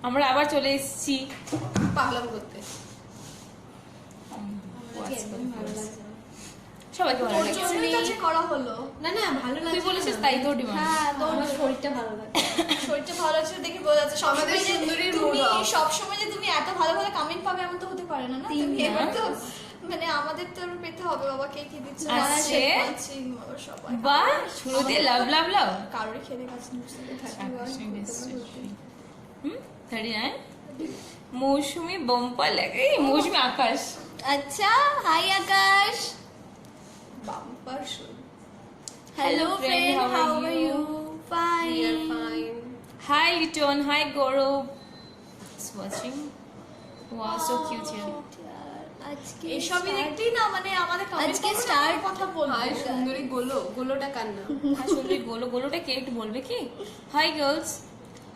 আমরা আবার চলে এসেছি পাগলাম করতে। সবাইকে ভালো লাগে করা হলো না না ভালো তুই লাগে বলেছিস তাই তোর ডিমান্ড হ্যাঁ তো আমার শরীরটা ভালো লাগে শরীরটা ভালো লাগছে দেখে বোঝা যাচ্ছে আমাদের সুন্দরীর তুমি mood off। সবসময় যে তুমি এত ভালো ভালো কমেন্ট পাবে এমন তো হতে পারে না না তুমি এবার তো মানে আমাদের তো পেতে হবে বাবা কে কি দিচ্ছে আসছে? সবাই বাহ শুরু দিয়ে লাভ লাভ লাভ কারোরই খেলে কাছে বুঝতে হুম 39 মৌসুমি বম্পা লাগে এই মৌসুমি আকাশ আচ্ছা হাই আকাশ বাম্পার শুরু hello friend, friend how are how are you? You fine fine. Hi Liton hi Gaurav watching wow so cute here আজকে এসবই দেখতেই না মানে আমাদের আজকে start কথা বলবো হাই সুন্দরী গোলোটা কার নাম? আসলে গোলোটা কে একটু বলবে কি hi girls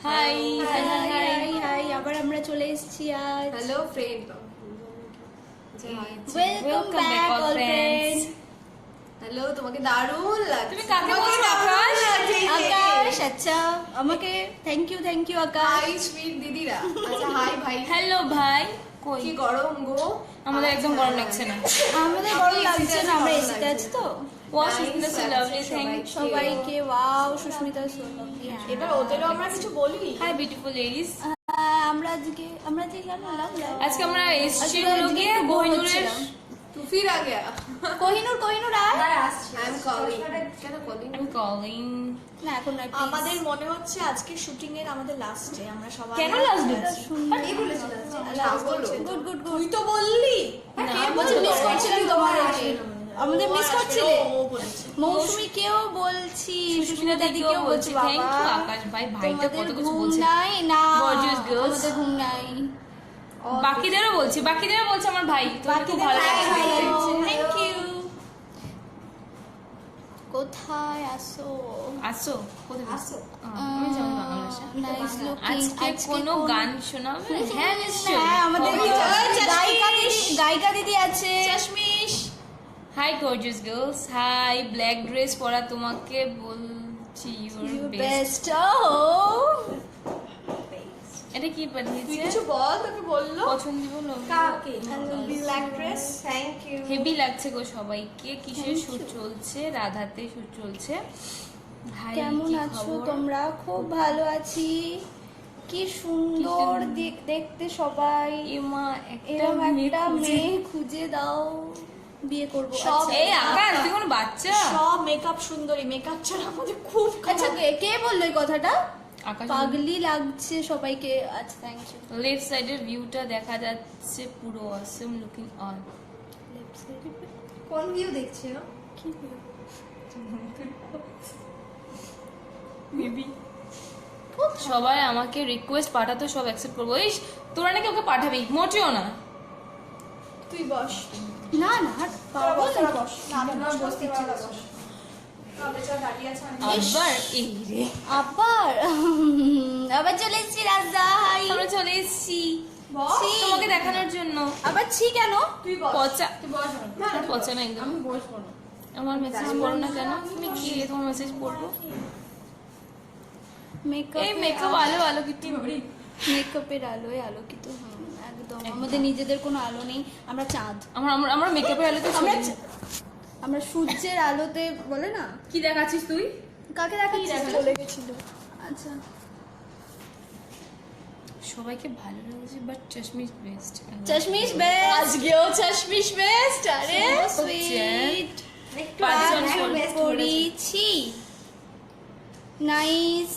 hi hi hi hi আবার আমরা চলে এসেছি আজ hello friend. Welcome back all friends hello, তোমাকে দারুণ লাগছে। তুমি কাকে তোমাকে বলছো, দারুণ আকাশ? লাগছে। আকাশ আচ্ছা আমাকে thank you Akash hi sweet দিদিরা। আচ্ছা হাই ভাই। হ্যালো ভাই কই কি গরম গো। আমাদের একদম গরম লাগছে না আমাদের গরম লাগছে না আমরা এসিতে আছি তো wow Susmita so lovely thank সবাইকে ওয়াও সুস্মিতা এবার ওদেরও আমরা কিছু বলি হাই বিউটিফুল লেডিস আমরা যে কেন লাভ আজকে আমরা এসেছি আজকে হলো গিয়ে একটু bore কোহিনুরের হচ্ছিলাম। তু ফির আ গয়া। কোহিনুর আয় আই এম কলিং। কেন কলিং? কলিং না এখন নয় please। আমাদের মনে হচ্ছে আজকে শুটিং এর আমাদের লাস্ট ডে আমরা সবাই কেন last day? এই বলেছিলাম। গুড গুড তুই তো বললি মিস করছিলাম তোমার আমাদের মিস করছিলে ও বলেছে মৌসুমীকেও বলছি সুস্মিতা দিদিকেও দিদিকেও বলছি থ্যাংক ইউ বাবা আকাশ ভাই ভাইটা তোমাদের কত কিছু ঘুম বলছে নাই না Gorgeous girls. আমাদের ঘুম নাই বাকিদেরও বলছি আমার ভাই তোমাকে খুব ভালো লাগছে থ্যাংক ইউ কোথায় আসো আসো কোথায় আসো আমি জানি বাংলা ভাষা নাইস লুকিং আজকে কোনো গান শোনাবে হ্যাঁ নিশ্চয়ই হ্যাঁ আমাদের সবাই গায়িকা দিদি আছে চাশমিশ hi gorgeous girls hi black dress পরা তোমাকে বলছি ইউর বেস্ট বেস্ট এটা কি তুই পাঠিয়েছে কিছু বল তোকে বললো পছন্দ বলো কাকে black dress thank you. Heavy লাগছে গো সবাইকে কিসের শুট চলছে রাধাতে শুট চলছে ভাই কেমন কি আছো খবর? তোমরা খুব ভালো আছি কি সুন্দর দেখতে সবাই এমা একটা এরকম একটা মেয়ে মেয়ে খুঁজে দাও বিয়ে করবো সব আচ্ছা। এই আকাশ তুই কোনো বাচ্চা সব মেকআপ সুন্দরী মেকআপ ছাড়া আমাদের খুব আচ্ছা কে বললো এই কথাটা আকাশ পাগলি লাগছে সবাইকে আচ্ছা থ্যাংক ইউ লেফট সাইডের ভিউটা দেখা যাচ্ছে পুরো অসম লুকিং অন কোন ভিউ দেখছো? মেবি সবাই আমাকে রিকোয়েস্ট পাঠাতো সব অ্যাকসেপ্ট করবো এই তোরা নাকি ওকে পাঠাবি মোটেও না তুই বস না না পারবো না বস না না বসতে পারবো বস বেচারা দাঁড়িয়ে আছে আমি আবার এই রে আবার চলে এসেছি রাজদা হাই আমরা চলে এসেছি বস তোমাকে দেখানোর জন্য আবার ছি কেন তুই বস পচা তুই বস পচা না একদম আমি বসবো না আমার মেসেজ পড়ো না কেন তুমি কি রে তোমার মেসেজ পড়বো মেকআপ এই মেকআপ আলো আলো কি মেকআপের আলোয় আলোকিত একদম আমাদের নিজেদের কোনো আলো নেই আমরা চাঁদ আমরা মেকআপের আলোতে আমরা চলি। আমরা সূর্যের আলোতে বলে না কি দেখাচ্ছিস তুই কাকে দেখাচ্ছিস চলে গেছিল আচ্ছা সবাইকে ভালো লাগছে বাট চশমিশ বেস্ট চশমিশ বেস্ট আজকেও চাশমিশ বেস্ট আরে সুইট পাঁচজন করেছি নাইস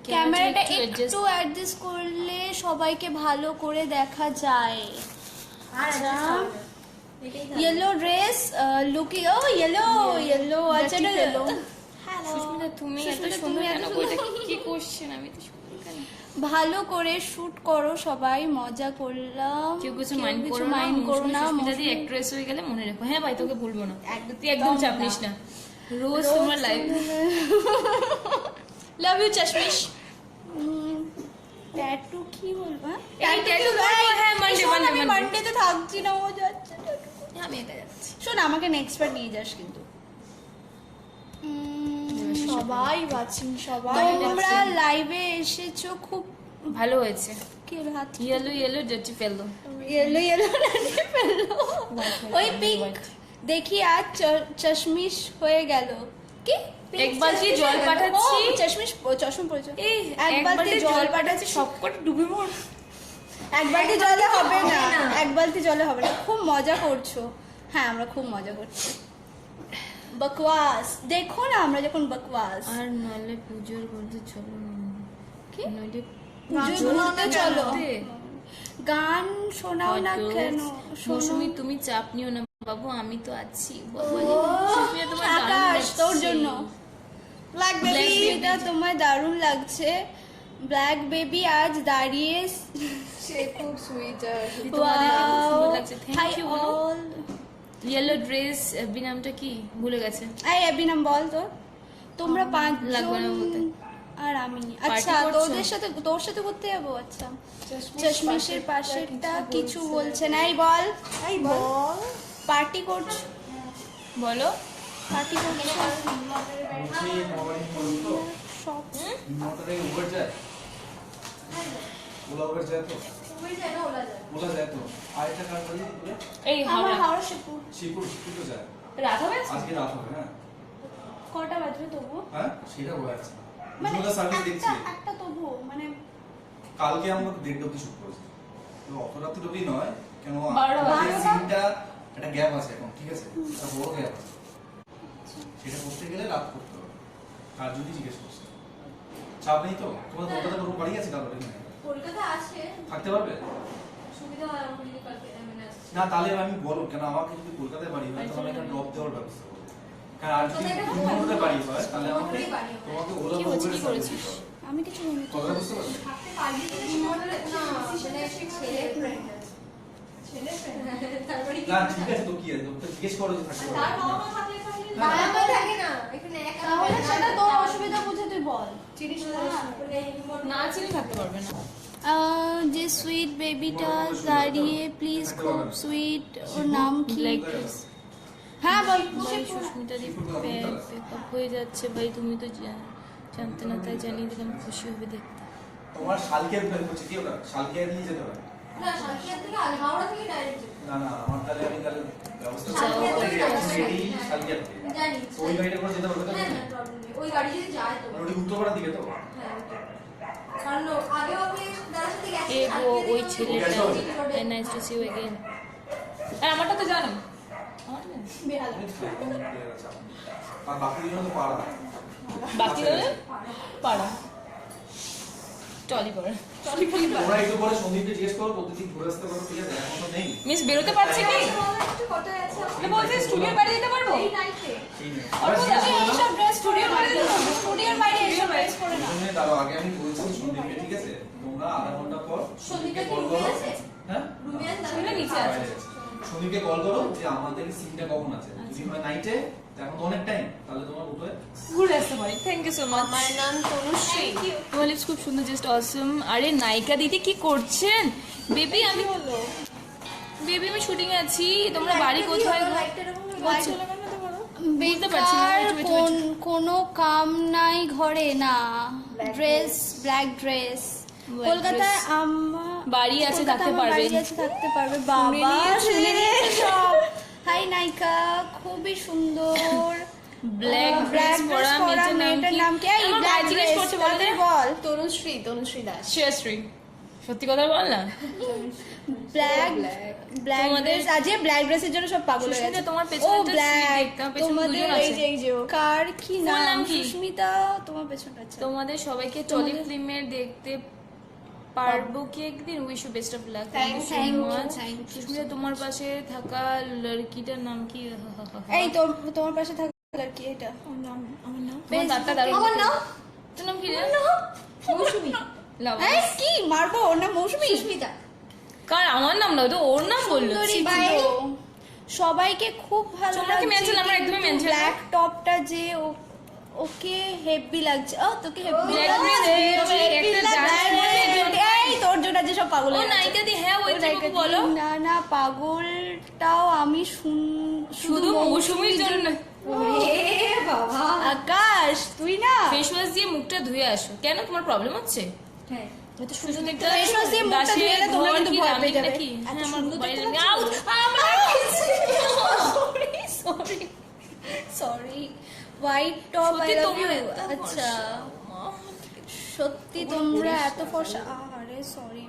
ক্যামেরাটা একটু অ্যাডজাস্ট করলে সবাইকে ভালো করে দেখা যায় আচ্ছা ইয়েলো ড্রেস লুকিং ও ইয়েলো আচ্ছা yellow? সুস্মিতা তুমি এত সুস্মিতা, সুন্দর তুমি এত কেন সুন্দর। এটা কি কোশ্চেন আমি তো সুন্দর কেন ভালো করে শুট করো সবাই মজা করলাম কেউ কিছু মাইন্ড করো না মাইন্ড করো না সুস্মিতা দি অ্যাক্ট্রেস হয়ে গেলে মনে রাখো হ্যাঁ ভাই তোকে বলবো না তুই একদম চাপ নিস না রোজ তোমার লাইভ লাভ ইউ চাশমিশ ট্যাটু কি বলবো এই tattoo বলবো, হ্যাঁ, Monday, Monday। মানডেতে থাকছি না ও যাচ্ছে আমি এটা যাচ্ছি শোন আমাকে নেক্সট বার নিয়ে যাস কিন্তু সবাই ওয়াচিং সবাই তোমরা লাইভে এসেছো খুব ভালো হয়েছে। কি হলো হাত ইয়েলো ইয়েলো ডার্টি ফেলো। येलो येलो ওই পিঙ্ক দেখি আজ চশমিশ হয়ে গেল কি এক বালতি জল পাঠাচ্ছি। চশমিশ চশম পড়েছে এই এক বালতি জল পাঠাচ্ছি সবকটা ডুবে মর। এক বালতি জলে হবে না, এক বালতি জলে হবে না। খুব মজা করছো। হ্যাঁ আমরা খুব মজা করছি। বকওয়াস দেখো না আমরা যখন বকওয়াস আর নালে পুজোর বলতে চলো না। কি? নইলে পুজো ঘুরতে চলো। ঘুরতে। গান শোনাও না কেন? মৌসুমি তুমি চাপ নিও না বাবু, আমি তো আছি। সুস্মিতা তোমার দারুণ আকাশ লাগছে। তোর জন্য ব্ল্যাক বেবি, baby। এটা তোমার দারুণ লাগছে। ব্ল্যাক বেবি আজ দাঁড়িয়ে সে খুব সুইট আর তোমাদের খুব সুন্দর লাগছে। থ্যাংক ইউ বলো। অল ইয়েলো ড্রেস এফবি নামটা কি ভুলে গেছে। এই এবি নাম বল তোর। তোমরা লাগবে না বলতে। 5 জন আর আমি। আচ্ছা করছো? তোর সাথে করতে যাবো। আচ্ছা চশমিশের পাশেরটা কিছু বলছে না। এই বল বল পার্টি করছো? বলো। পার্টি করছো? বলছি মর্নিং করুন তো সব মোটরে উবার যায়, ওলা উবার যায় তো, উবের যায় না ওলা যায় ওলা যায় তো। আরেকটা কার বলি বলে এই আমার হাওড়া হাওড়া শিবপুর। শিবপুর তো যায়। রাত হবে আজকে রাত হবে। হ্যাঁ কটা বাজবে তবু? হ্যাঁ সেটা বলা যাচ্ছে না। মানে দুটো সার্ভিস দেখছি। একটা তবু মানে কালকে আমরা 1:30 অবধি শুট করেছি, তো অত রাত্রি অবধি নয় কেন, 12টা আমাদের সিনটা একটা গ্যাপ আছে এখন, ঠিক আছে, একটা বড় গ্যাপ আছে, সেটা করতে গেলে রাত করতে হবে। আর যদি জিজ্ঞেস করছে চাপ নেই তো, তোমার কলকাতা কোনো বাড়ি আছে কারোর এখানে? কলকাতা আছে, থাকতে পারবে? সুবিধা হয় আমার যদি কালকে মানে আসছে। না তাহলে আমি বলো, কেন আমাকে যদি কলকাতায় বাড়ি হয় তাহলে এখানে ড্রপ দেওয়ার ব্যবস্থা করবো। কারণ আর যদি দুর্গাপুরে বাড়ি হয় তাহলে আমাকে তোমাকে ওলা কি বা হচ্ছে, উবের কি সার্ভিস করেছিস? দিতে হবে। আমি কিছু বলিনি। কথাটা বুঝতে পারছো? থাকতে পারবি তো বেশি মনে হয় না, মানে ছেলে ফ্রেন্ড আছে। ছেলে ফ্রেন্ড তারপরে কি না ঠিক আছে তো, কি আছে তো জিজ্ঞেস করো যে থাকতে তার পারবে। বাবা মা থাকলে তাহলে বাবা মা থাকে না এখানে একা তাহলে সেটা তোর অসুবিধা বুঝে তুই বল। চিনিস না না চিনি থাকতে পারবে না। যে সুইট বেবিটা দাঁড়িয়ে প্লিজ, খুব সুইট। ওর নাম কি? Black dress. হ্যাঁ বল। ভাই সুস্মিতা দি পেকআপ হয়ে যাচ্ছে ভাই, তুমি তো জানতে না, তাই জানিয়ে দিলাম, খুশি হবে দেখতে। তোমার শালকে বের করছে কি ওটা, শালকে নিয়ে যেতে হবে। না সাতক্ষীরা থেকে হাওড়া থেকে ডাইরেক্ট না না আমার তাহলে আমি তাহলে ব্যবস্থা শালকিয়া করবো। থেকে রেডি শালকে থেকে জানি তো ওই গাড়িটা করে যেতে পারবে তো? হ্যাঁ না প্রবলেম নেই, ওই গাড়ি যদি যায় তো মানে ওটি উত্তরপাড়ার দিকে তো? হ্যাঁ কারণ আগে ওকে দাদার সাথে গেছে এ গো ওই ছেলেটা, গেছো? Nice to see you again. আর আমারটা তো জানো, বেহালা। আর বাকি দিনও তো পাড়া। বাকি হলে পাড়া টলি করে। ওরা একটু পরে সন্দীপকে জিজ্ঞেস করো, প্রতিদিন ঘুরে আসতে পারো, ঠিক আছে? এখন তো নেই। মিস বেরোতে পারছে কি? একটু কোথায় আছে মানে বলছে স্টুডিওর বাইরে যেতে পারবো? এই নাইটে সেই নেই। আবার জিজ্ঞেস করে নাও। এইসব ড্রেস স্টুডিওর বাইরে স্টুডিওর বাইরে এইসব ড্রেস করে না। প্রথমে তার আগে আমি বলছি সন্দীপকে, ঠিক আছে? তোমরা আধা ঘন্টা পর সন্দীপকে কল রুমে করো। আছে হ্যাঁ? রুমে আছে শুনে নিচে আছে। বাইরে আছে। সন্দীপকে কল করো যে আমাদের সিনটা কখন আছে। যদি হয় নাইটে, এখন তো অনেক টাইম, তাহলে তোমার উঠে ঘুরে আসতে পারি। Thank you so much. আমার নাম তনুশ্রী তোমার লিপস খুব সুন্দর, জাস্ট অসম। আরে নায়িকা দিদি কি করছেন? বেবি আমি বেবি আমি শুটিং এ আছি, তোমরা বাড়ি কোথায়? বলছো। বুঝতে পারছি না, বেকার wait, wait, wait. কোনো কাম নাই ঘরে না। ড্রেস ব্ল্যাক ড্রেস Black কলকাতায় dress। আমার বাড়ি আছে, কলকাতায় থাকতে আমার পারবে। বাড়ি আছে, থাকতে পারবে। বাবা নিয়েছে। শুনে নিয়েছে সব। হাই নায়িকা, খুবই সুন্দর। ব্ল্যাক ব্ল্যাক ড্রেস পরা মেয়েটার নাম কি? এই আমার ব্ল্যাক ভাই জিজ্ঞেস ড্রেস করছে, বলো তাদের তো। বল। তনুশ্রী দাস শ্রেয়শ্রী, সত্যি কথা বল না। ব্ল্যাক ব্ল্যাক তোমাদের- ড্রেস, আজকে ব্ল্যাক ড্রেসের জন্য সব পাগল হয়ে সুস্মিতা, গেছে। তোমার ও পেছনটা ব্ল্যাক, sweet দেখতে, পেছনে তোমাদের দুজন আছে। এই যে কার কি ফুল নাম? নাম কি? সুস্মিতা, তোমার পেছনটা আছে। তোমাদের সবাইকে টলি ফিল্মে দেখতে পারবো কি একদিন? Wish you best of luck. Thank you so Thank you, much. thank you. Susmita, তোমার পাশে থাকা লড়কিটার নাম কি? এই তোমার পাশে থাকা লড়কি, এটা আমার নাম। তোমার দাঁতটা দারুণ। আমার নাম তোর নাম কি রে? মৌসুমী লাভ। এই কি মারবো? ওর নাম মৌসুমী। সুস্মিতা কার আমার নাম না, তো ওর নাম বললো। সুন্দরী ছিল। সবাইকে খুব ভালো তোমরা কি mention? আমরা একদমই mention না। ব্ল্যাক টপটা যে ওকে হেভি লাগছে। ও তোকে হেভি Black লাগছে। dress, হেভি একটা লাগছে। জার্সি এই তোর জন্য যে সব পাগল ও হয়ে গেছে। নায়িকা দি, হ্যাঁ ওই ও যে নায়িকা বলো। দি, না না পাগলটাও আমি শুধু মৌসুমীর জন্য। এ বাবা আকাশ তুই না ফেস ওয়াশ দিয়ে মুখটা ধুয়ে আসো। কেন, তোমার প্রবলেম হচ্ছে? হ্যাঁ এত সুন্দর দেখতে Face wash দিয়ে মুখটা দাসের ধুয়ে এলে তোমরা ঘর কিন্তু কি ভয় রানী পেয়ে যাবে। নাকি? এত হ্যাঁ, আমার সুন্দর বাইরে দেখতে আউ, sorry sorry white top I সত্যি লাভ তোমরা ইউ এত আচ্ছা ফর্সা। সত্যি তোমরা এত ফর্সা আরে সরি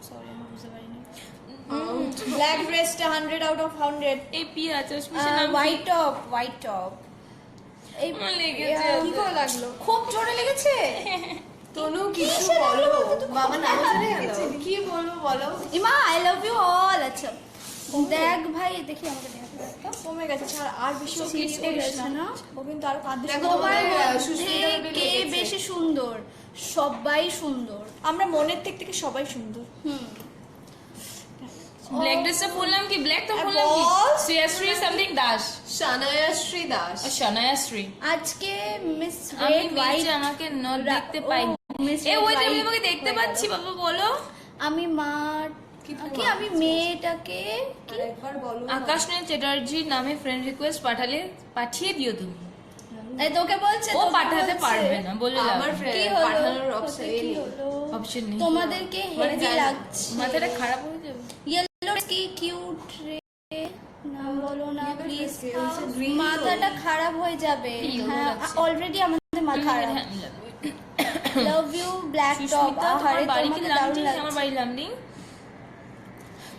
সরি আমি বুঝতে পারিনি ব্ল্যাক ড্রেসটা 100 আউট অফ 100। এই পিয়া চশমিশের নাম কি? হোয়াইট টপ এই আমার লেগেছে। কি করে লাগলো? খুব জোরে লেগেছে তনু কিছু বলো বাবা না চলে গেল কি বলবো বলো? ইমা আই লাভ ইউ অল আচ্ছা দেখ ভাই দেখি আমাকে দেখ কমে গেছে ছাড়, আর বেশি So সিরিয়াস cute করিস হয়েছে না। না? ও কিন্তু আরো কাঁদতে দেখো শুরু তোমার করে। তোমার মধ্যে সুস্মিতা বেবি কে লেগেছে। বেশি সুন্দর সবাই সুন্দর আমরা মনের থেকে সবাই সুন্দর। হুম ব্ল্যাক ড্রেসটা পরলাম কি ব্ল্যাক তো পরলাম কি বল। শ্রেয়াশ্রী সামথিং দাস শানায়া শ্রী দাস শনায়া শ্রী আজকে মিস আমি রেড হোয়াইট নিচে আমাকে নট দেখতে পাই Miss এ Red ওই আমি White তোমাকে দেখতে পাচ্ছি বাবা বলো আমি মা কি আমি মেয়েটাকে আর একবার বলো না। আকাশ নে চ্যাটার্জি নামে ফ্রেন্ড রিকোয়েস্ট পাঠিয়ে দিও তুমি এই তোকে বলছে ও তোকে পাঠাতে বলছে। পারবে না বলে আমার কি ফ্রেন্ড হলো পাঠানোর তোকে অপশন কি নেই। হলো অপশন নেই তোমাদেরকে মানে হেভি জানি না। লাগছে মাথাটা খারাপ হয়ে যাবে ইয়েলো কি কিউট রে নাম বলো না প্লিজ green তো। মাথাটা খারাপ হয়ে যাবে Yellow হ্যাঁ লাগছে। অলরেডি আমাদের মাথা খারাপ হ্যাঁ, love you black top Susmita তোমার আরে বাড়ি কি তোমাকে দারুণ লামডিং আমার লাগছে বাড়ি লামডিং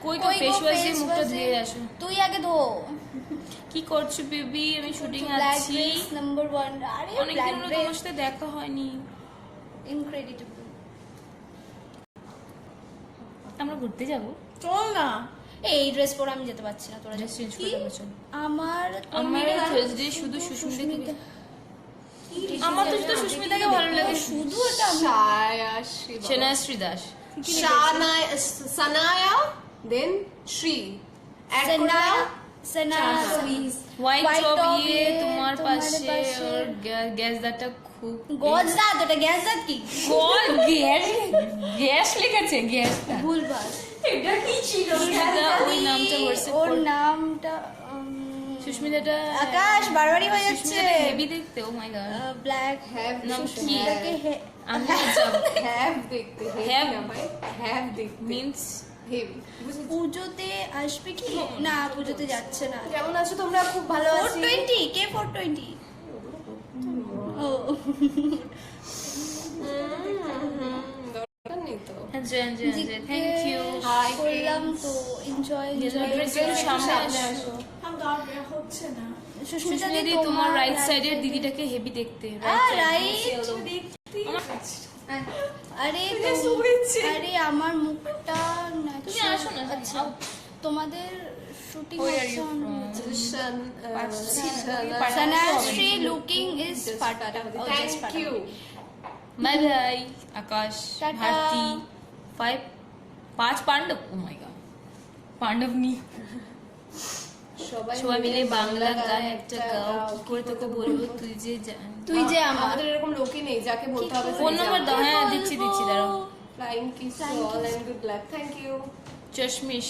কই তো কই গো, ফেস ওয়াশ দিয়ে face মুখটা wash ধুয়ে এ? আসো তুই আগে ধো কি করছো বেবি আমি শুটিং ব্ল্যাক আছি ড্রেস নাম্বার 1 আরে অনেকদিন ব্ল্যাক হলো ড্রেস তোমার সাথে দেখা হয়নি ইনক্রেডিবল আমরা ঘুরতে যাব চল না। এই ড্রেস পরে আমি যেতে পারছি না তোরা ড্রেস চেঞ্জ করে দেবো চল আমার আমার থার্সডে শুধু সুস্মিতা আমার তো শুধু সুস্মিতাকে ভালো লাগে শুধু এটা আমি শায়া শ্রী বাবা। সেনাশ্রী দাস শানায়া সানায়া দেন শ্রী অ্যাড করে দাও সেনা please white White top top ইয়ে ইয়ে তোমার তোমার পাশে পাশে। और গ্যাস দাটা খুব গজ দাঁত ওটা গ্যাস দাঁত কি কল গ্যাস গ্যাস লিখেছে গ্যাস ভুলভাল এটা কি ছিল ওই নামটা হোয়াটসঅ্যাপ ওর কর নামটা সুস্মিতাটা আকাশ বারবারই হয়ে যাচ্ছে সুস্মিতাটা হেভি দেখতে ও মাই গড ব্ল্যাক হ্যাভ নাম কি? সুস্মিতাকে আমি যাব হ্যাভ দেখতে Have? হ্যাভ না ভাই হ্যাভ দেখতে মিন্স হেভি পুজোতে আসবে কি না পুজোতে যাচ্ছে না কেমন আছো তোমরা খুব ভালো আছি 420 কে 420 ও দরকার নেই তো enjoy enjoy enjoy thank you Hi, করলাম তো এনজয় ইয়েলো ড্রেস সামনে আসো হচ্ছে না। সুস্মিতা সুস্মিতা দি তোমার রাইট সাইডের দিদিটাকে হেভি দেখতে রাইট আরে আরে আমার মুখটা তুমি আসো না আচ্ছা তোমাদের shooting Where are you from? Sanashri looking is ফাটা thank you bye bye Akash টাটা। Bharati 5 Pandav oh my god Pandav নি সবাই মিলে বাংলা গান একটা গাও কি করে তোকে বলবো তুই যে জান তুই যে আমার আমাদের এরকম লোকই নেই যাকে বলতে হবে ফোন নম্বর দাও হ্যাঁ দিচ্ছি দাঁড়াও flying kiss all and good luck thank you চশমিশ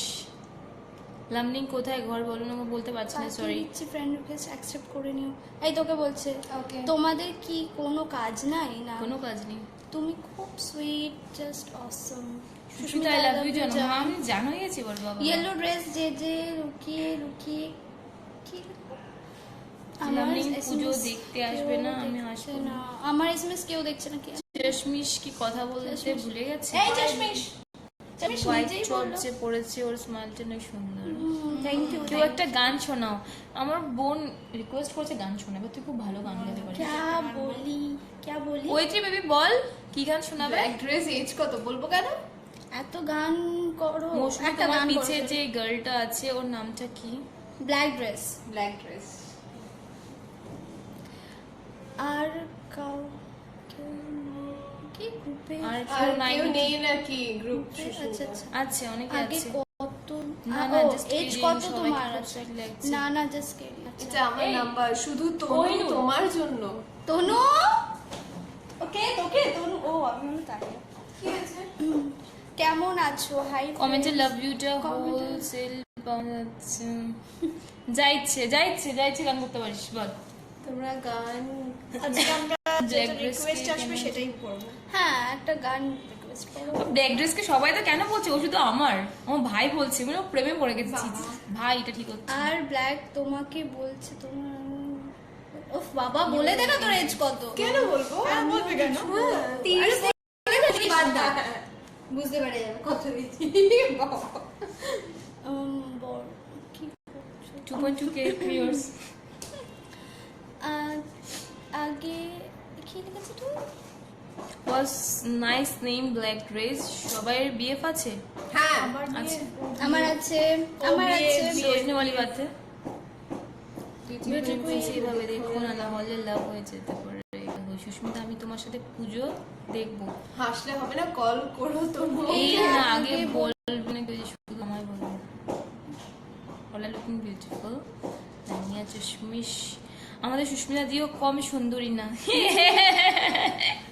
লামনিং কোথায় ঘর বলো না আমি বলতে পারছি না সরি দিচ্ছি ফ্রেন্ড রিকোয়েস্ট অ্যাকসেপ্ট করে নিও এই তোকে বলছে Okay. তোমাদের কি কোনো কাজ নাই না কোনো কাজ নেই তুমি খুব sweet just awesome Susmita I love you জানো আমি জানোই আছি বল বাবা ইয়েলো ড্রেস যে যে লুকিয়ে লুকিয়ে কি লামনিং SMS পুজো দেখতে আসবে না কেউ আমি দেখছে আসবো না আমার এসএমএস কেউ দেখছে না কি চশমিশ কি কথা বলতে ভুলে গেছে এই চশমিশ চশমিশ হোয়াইট নিজেই চপ বললো যে পড়েছে ওর স্মাইলটা অনেক সুন্দর থ্যাংক ইউ কেউ একটা গান শোনাও আমার বোন রিকোয়েস্ট করছে গান শোনাবে তুই খুব ভালো গান গাইতে পারিস क्या बोली ওয়েত্রী বেবি বল কি গান শোনাবে ব্ল্যাক ড্রেস এজ কত বলবো কেন এত গান করো মৌসুমী একটা তোমার গান পিছে যে গার্লটা আছে ওর নামটা কি ব্ল্যাক ড্রেস ব্ল্যাক ড্রেস আর কাউ কেউ নেই। কি গ্রুপে আর আর কেউ নাই কেউ নেই নাকি গ্রুপ আচ্ছা আচ্ছা আছে অনেকে আগে আছে কত না না ও, জাস্ট এজ কত তোমার ওয়েবসাইট লাগছে না না জাস্ট কেডি আচ্ছা এটা আমার নাম্বার শুধু তোমার জন্য তনু ওকে তোকে তনু ও আমি মনে তাই কি আছে কেমন আছো হাই কমেন্টে লাভ ইউটা হোলসেল পাওয়া যাচ্ছে যাইছে গান করতে পারিস বল তোমরা গান আজকে আমরা Black যেটা dress রিকোয়েস্ট কে আসবে কেমন? সেটাই করবো। হ্যাঁ একটা গান request ড্রেস পরো। ব্ল্যাক ড্রেসকে সবাই তো কেন বলছে, ও শুধু আমার ভাই বলছে, মানে ও প্রেমে পড়ে গেছে। ভাই এটা ঠিক হচ্ছে আর ব্ল্যাক তোমাকে বলছে তোমার, ওফ বাবা বলে দে না তোর এজ কত। কেন বলবো? বলবে কেন? 30 বাদ দাও। বুঝতে পেরে যাবে কত দিচ্ছি। কি করছো? 2.2k viewers। আগে কি লিখেছে তুই? was nice name black dress। সবাই বিএফ আছে? হ্যাঁ আছে। আমার আছে, सोचने वाली बात है। বিউটিফুল এইভাবে দেখো না হলে লাভ হয়ে যেতে পারে। সুস্মিতা আমি তোমার সাথে পুজো দেখবো। হাসলে হবে না, কল করো তো। এই না আগে বলবে না কিছু, শুধু আমায় বলবে। All are looking beautiful. Tania চশমিশ, আমাদের সুস্মিতা দিও কম সুন্দরী না।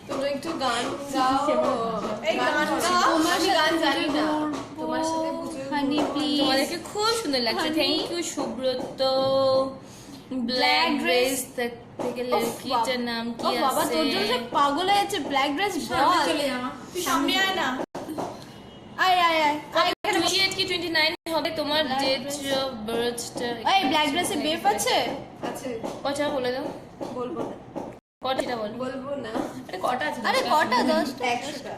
তোমরা একটু গান গাও। এই গান গাও। আমি গান জানি না। তোমার সাথে পুজো হানি প্লিজ। তোমাদেরকে খুব সুন্দর লাগছে। Thank you Subrata. Black dress থেকে লড়কিটার নাম কি ও বাবা আছে? তোর জন্য সব পাগল হয়ে যাচ্ছে। ব্ল্যাক ড্রেস বল। চলে যাও। তুই সামনে আয় না। আয় আয় আয় আয়। 28 কি 29 হবে তোমার ডেট অফ বার্থটা? এই ব্ল্যাক ড্রেসে বেফ আছে? আছে কটা বলে দাও, বলবো না। কটা বল। বলবো না। আরে কটা আছে? আরে কটা? 10 100টা।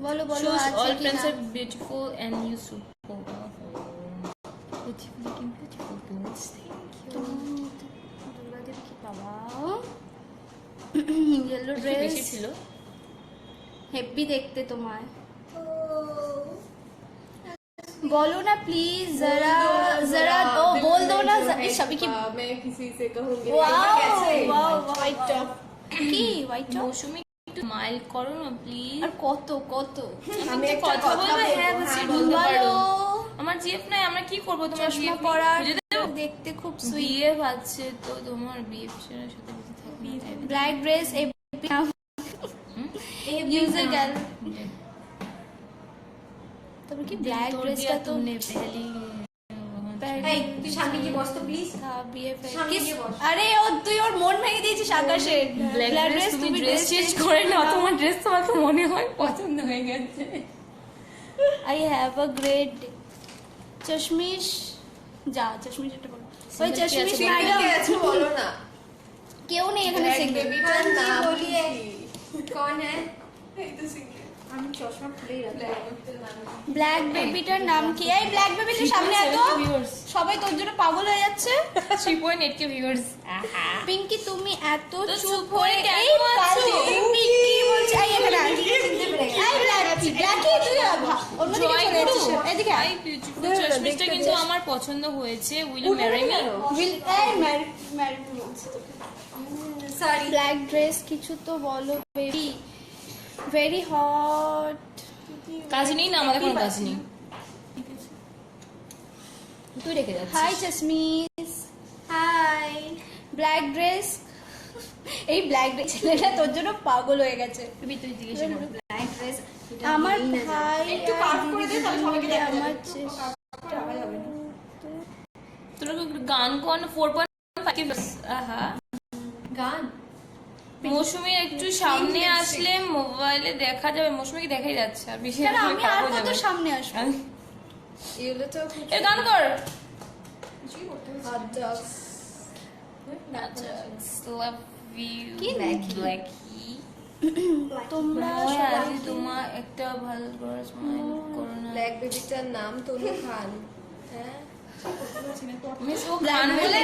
বলো বলো Choose আছে all কি friends না? are beautiful and you super. Beautiful looking beautiful girls. Thank you. Durgadevi কি বাবা ইয়েলো একটু ড্রেস বেশি ছিল। হেভি দেখতে তোমায়। बोलो ना प्लीज जरा जरा ओ बोल दो ना सभी की मैं किसी से कहूंगी वाओ कैसे वाओ व्हाइट टॉप কি হোয়াইট টপ মৌসুমি একটু মাইল করো না প্লিজ। আর কত কত আমি একটু একটা কথা বলবো? হ্যাঁ বুঝছি, বলতে পারো। বলো আমার জিএফ নাই, আমরা কি করবো? তোমার চশমা জিএফ পরা বুঝে দেবো? দেখতে খুব সুইট বিএফ আছে তো তোমার বিএফ এর সাথে বুঝে থাকবে। Black dress a user girl তবে কি ব্ল্যাক ড্রেসটা তো तुमने पहली এই তুই সামনে গিয়ে বস তো প্লিজ সামনে গিয়ে বস। আরে ও তুই ওর মন ভেঙে দিয়েছিস আকাশের ব্ল্যাক ড্রেস তুমি ড্রেস চেঞ্জ করে নাও, তোমার ড্রেস তোমার তো মনে হয় পছন্দ হয়ে গেছে। আই হ্যাভ আ গ্রেট চশমিশ যা চশমিশ একটা বলো ওই চশমিশ কে ম্যাডাম আছে বলো না। কেউ নেই এখানে সিঙ্গেল বেবিটার নাম बोलिए। कौन है? এই তো সিঙ্গেল। আমি চশমা খুলেই রাখি। ব্ল্যাক বেবিটার নাম কি? এই ব্ল্যাক বেবি তুই সামনে এত viewers, সবাই তোর জন্য পাগল হয়ে যাচ্ছে 3.8k viewers। পিঙ্কি তুমি এত তো চুপ চুপ করে করে কেন এই আছো? পাশে পিঙ্কি বলছে এই এখানে আয়। এই ব্ল্যাকি ব্ল্যাকি তুই অন্যদিকে জয় চলে গুরু। যাচ্ছিস এদিকে আয় আই বিউটিফুল চশমিশটা কিন্তু আমার পছন্দ হয়েছে। Will you marry me? Will এই ম্যারি বলছে সরি ব্ল্যাক ড্রেস কিছু তো বলো বেবি ভেরি হট কাজ নেই না, আমাদের কোনো কাজ নেই। তুই রেখে যাচ্ছিস। হাই চশমিস হাই ব্ল্যাক ড্রেস এই ব্ল্যাক ড্রেস ছেলেটা তোর জন্য পাগল হয়ে গেছে তুই জিজ্ঞেস কর। ব্ল্যাক ড্রেস আমার ভাই একটু পাস করে দে তাহলে সবাইকে দেখা যাবে। আমার চেষ্টা তোর গান কোন 4.5k আহা। গান মৌসুমী একটু সামনে আসলে মোবাইলে দেখা যাবে। মৌসুমী কি দেখাই যাচ্ছে আর বেশি কেন আসলে আমি আর খারাপ হয়ে কত যাবে। সামনে আসবো এগুলো তো এ গান কর। হট ডগস আচ্ছা লাভ ইউ কি ব্ল্যাকি। তোমরা ওই সবাই আজ তোমার একটা ভালো করে স্মাইল করো না। ব্ল্যাক বেবিটার নাম তনু খান। হ্যাঁ মিস ও গান বলে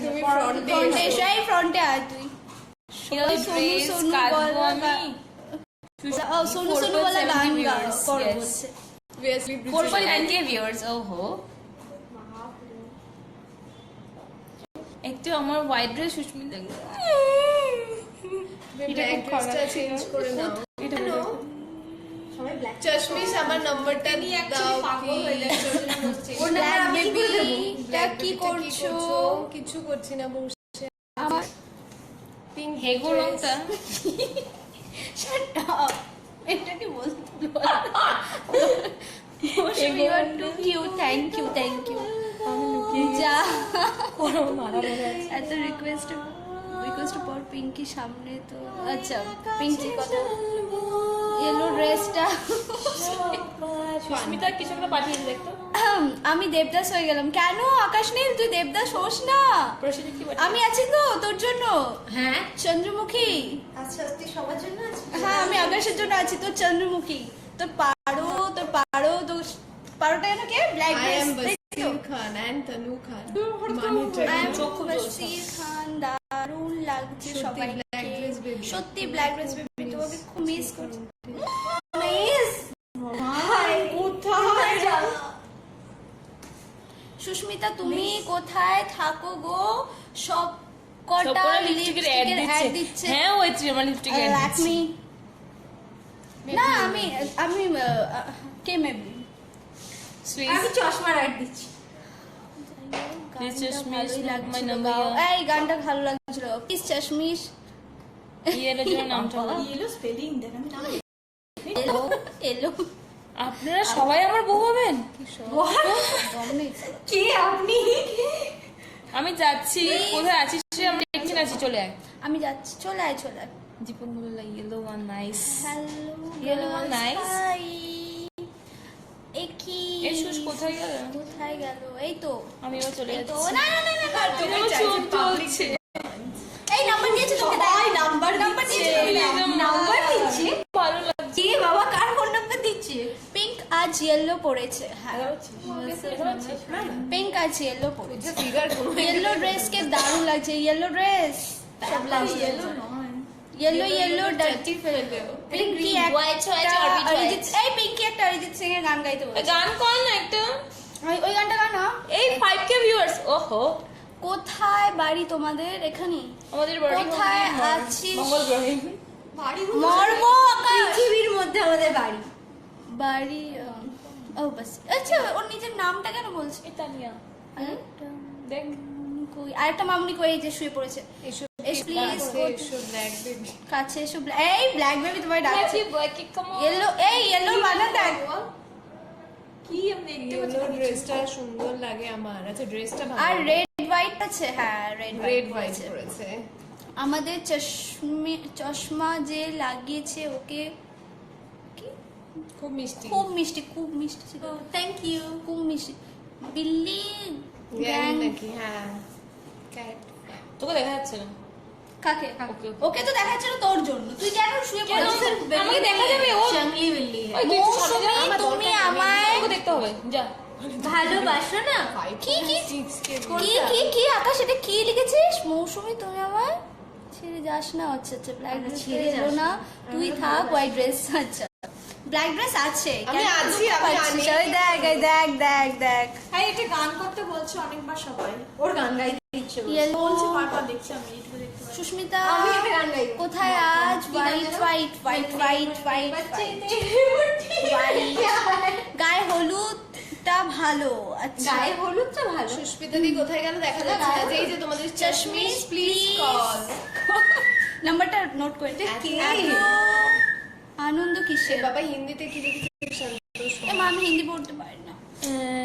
তুমি ফ্রন্টে ফ্রন্টে এসো এই ফ্রন্টে আয় তুই এই সোনু ড্রেস সোনু কাটবো বলা আমি। ও সোনু সোনু वाला গান গা কর Yes. বলছে Obviously 4.9k viewers ওহো। একটু আমার হোয়াইট ড্রেস সুস্মিতা ব্ল্যাক ড্রেসটা চেঞ্জ করে নাও। সবাই ব্ল্যাক চশমিশ আমার নাম্বারটা দাও পাগল হয়ে যাচ্ছে ওর নাম্বার ব্ল্যাক আমি কি করে দেবো? বেবিটা কি করছো কিছু করছি না বসে আমার পিঙ্ক হেগো রংটা শাট আপ এটা কি বলতে you are too cute thank you যা কোনো মারা যাচ্ছে। এত রিকোয়েস্ট পর পিঙ্কি সামনে তো আচ্ছা পিঙ্কি কথা ইয়েলো ড্রেসটা সুস্মিতা কিছু একটা পাঠিয়েছে দেখতো। আমি দেবদাস হয়ে গেলাম। কেন আকাশ নীল, তুই দেবদাস হোস না? প্রসেনজিৎ কি পাঠিয়েছে? আমি আছি তো তোর জন্য। হ্যাঁ চন্দ্রমুখী। আচ্ছা তুই সবার জন্য আছিস? হ্যাঁ আমি আকাশের জন্য আছি, তোর চন্দ্রমুখী। তোর পারোটা যেন কে? Black I am dress. Basir Khan and Tanu Khan. চক্ষু বসির খান, দারুণ লাগছে সত্যি সবাইকে। black dress baby. সত্যি ব্ল্যাক ড্রেস বেবি, তোমাকে খুব মিস করছি। কোথায় যাও? সুস্মিতা তুমি কোথায় থাকো গো? সব কটা লিপস্টিকের লিপস্টিকের অ্যাড অ্যাড দিচ্ছে। দিচ্ছে। হ্যাঁ ওই আমার লিপস্টিকের অ্যাড দিচ্ছে। ল্যাকমি। না আমি আমি কে মেবি আমি চশমার অ্যাড দিচ্ছি। Please চশমিশ, ভালোই my লাগছিল number. গাও। এই গানটা ভালো লাগছিল। প্লিজ চশমিশ। ইয়েলো জন্য নামটা বলো। ইয়েলো স্পেলিং দেখ, আমি নাম এলো এলো আপনারা সবাই আমার বউ হবেন? কে আপনি? আমি যাচ্ছি। কোথায় আছিস রে? আমরা দেখছি না, চলে আয়। আমি যাচ্ছি, চলে আয় চলে আয়। জীবন বললো yellow one nice. Hello Yellow one, nice. একি এই শুশ কোথায় গেল? কোথায় গেল? এই তো আমি এবার চলে এই তো যাচ্ছি। না না না না না, তুমি আমার চোখ জ্বলছে। এই নাম্বার দিয়েছে তোকে, নাম্বার দিয়েছে নাম্বার দিচ্ছে? ভালো লাগছে। কে বাবা, কার ফোন নাম্বার দিচ্ছে? পিঙ্ক আজ ইয়েলো পড়েছে। হ্যাঁ পিঙ্ক আজ ইয়েলো পড়েছে। Figure কোনো ইয়েলো ড্রেস কে দারুণ লাগছে। ইয়েলো ড্রেস সব লাগছে ইয়েলো নয়। ইয়েলো ডার্টি পিঙ্কি একটা অরিজিৎ, এই পিঙ্কি একটা অরিজিৎ সিং এর গান গাইতে বলে। গান কর না একটা। ওই গানটা গানা। এই 5k ভিউয়ার্স। ওহো, কোথায় বাড়ি তোমাদের? এখানে আমাদের বাড়ি কোথায় আছিস? মঙ্গল গ্রহে। বাড়ি মরব পৃথিবীর মধ্যে আমাদের বাড়ি। বাড়ি ও বাস। আচ্ছা ওর নিজের নামটা কেন বলছে? তানিয়া আরেকটা দেখ। কই আরেকটা মামুনি কই, এই যে শুয়ে পড়েছে। এসো প্লিজ এসো black baby. কাছে এসো। এই ব্ল্যাক বেবি তোমায় ডাকছে। দেখি বয়কে কাম অন। ইয়েলো, এই ইয়েলো বানা দেখ। কি আমি দেখতে Yellow ড্রেসটা সুন্দর লাগে আমার। আচ্ছা ড্রেসটা ভালো। আর রেড হোয়াইট আছে। হ্যাঁ রেড রেড হোয়াইট হোয়াইট পরেছে। আমাদের চশমা যে লাগিয়েছে ওকে কি খুব মিষ্টি। খুব মিষ্টি, খুব মিষ্টি ছিল। Thank you. খুব মিষ্টি। বিল্লি গ্যাং গ্যাং। নাকি? হ্যাঁ ক্যাট। তোকে দেখা যাচ্ছে না। কাকে? ওকে, ওকে। ওকে তো দেখাচ্ছে না তোর জন্য। তুই কেন শুয়ে কেন? পড়েছিস? আমাকে দেখা যাবে ও। জঙ্গলি বিল্লি। ওই তুই একটু সামনে যা। মৌসুমী, তুমি আমায় তোকে দেখতে হবে, যা। ভালোবাসো না? কি কি আকাশ এটা কি লিখেছিস? মৌসুমী তুমি আমায় ছেড়ে যাস না। আচ্ছা আচ্ছা ব্ল্যাক ড্রেস ছেড়ে ছেড়ে যাস না, তুই থাক হোয়াইট ড্রেস। আচ্ছা ব্ল্যাক ড্রেস আছে। আমি কেন আছি, দুঃখ আমি পাচ্ছিস? আনি। ওই দেখ এই দেখ দেখ দেখ হ্যাঁ, এটা গান করতে বলছে অনেকবার সবাই। ওর গান গাইতে দিচ্ছে বলছে। Yellow। বলছে বারবার দেখছি আমি ইউটিউবে দেখতে পাচ্ছি। সুস্মিতা আমি একটা গান গাইবো। কোথায় আজ? কি গান হোয়াইট যেন? হোয়াইট হোয়াইট হোয়াইট হোয়াইট গায়ে হলুদটা ভালো। আচ্ছা গায়ে হলুদটা ভালো। সুস্মিতা দি কোথায় গেল দেখা যাচ্ছে না। এই যে তোমাদের চশমিশ প্লিজ কল। নাম্বারটা নোট করে দে। কে? এত আনন্দ কিসের? বাবা হিন্দিতে কি লিখেছে? এ মা আমি হিন্দি পড়তে পারি না।